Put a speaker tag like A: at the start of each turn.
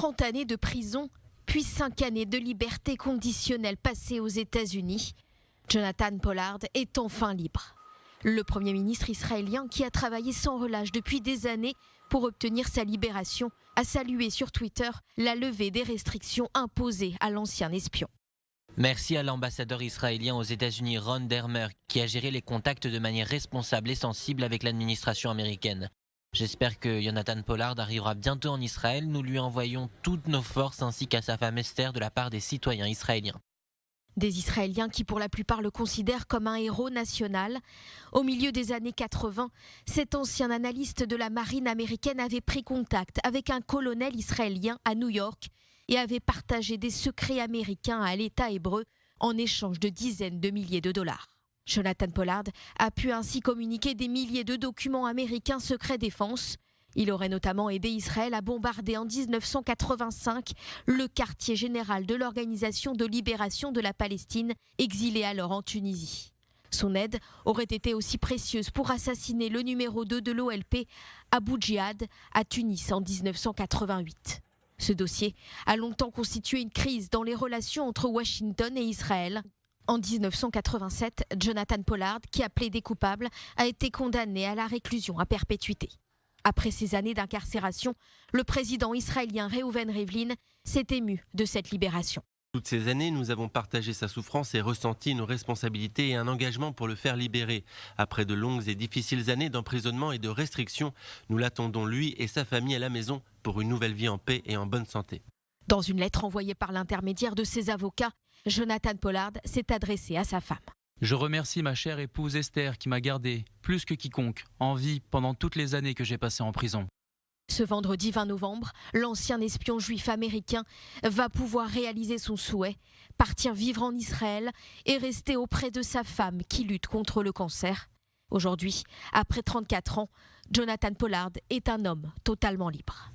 A: 30 années de prison, puis 5 années de liberté conditionnelle passées aux États-Unis, Jonathan Pollard est enfin libre. Le Premier ministre israélien, qui a travaillé sans relâche depuis des années pour obtenir sa libération, a salué sur Twitter la levée des restrictions imposées à l'ancien espion.
B: Merci à l'ambassadeur israélien aux États-Unis Ron Dermer qui a géré les contacts de manière responsable et sensible avec l'administration américaine. J'espère que Jonathan Pollard arrivera bientôt en Israël. Nous lui envoyons toutes nos forces ainsi qu'à sa femme Esther de la part des citoyens israéliens.
A: Des Israéliens qui pour la plupart le considèrent comme un héros national. Au milieu des années 80, cet ancien analyste de la marine américaine avait pris contact avec un colonel israélien à New York et avait partagé des secrets américains à l'État hébreu en échange de dizaines de milliers de dollars. Jonathan Pollard a pu ainsi communiquer des milliers de documents américains secrets défense. Il aurait notamment aidé Israël à bombarder en 1985 le quartier général de l'Organisation de libération de la Palestine, exilé alors en Tunisie. Son aide aurait été aussi précieuse pour assassiner le numéro 2 de l'OLP, Abu Djihad, à Tunis en 1988. Ce dossier a longtemps constitué une crise dans les relations entre Washington et Israël. En 1987, Jonathan Pollard, qui a plaidé coupable, a été condamné à la réclusion à perpétuité. Après ces années d'incarcération, le président israélien Reuven Rivlin s'est ému de cette libération.
C: Toutes ces années, nous avons partagé sa souffrance et ressenti nos responsabilités et un engagement pour le faire libérer. Après de longues et difficiles années d'emprisonnement et de restrictions, nous l'attendons lui et sa famille à la maison pour une nouvelle vie en paix et en bonne santé.
A: Dans une lettre envoyée par l'intermédiaire de ses avocats, Jonathan Pollard s'est adressé à sa femme.
D: Je remercie ma chère épouse Esther qui m'a gardé, plus que quiconque, en vie pendant toutes les années que j'ai passées en prison.
A: Ce vendredi 20 novembre, l'ancien espion juif américain va pouvoir réaliser son souhait, partir vivre en Israël et rester auprès de sa femme qui lutte contre le cancer. Aujourd'hui, après 34 ans, Jonathan Pollard est un homme totalement libre.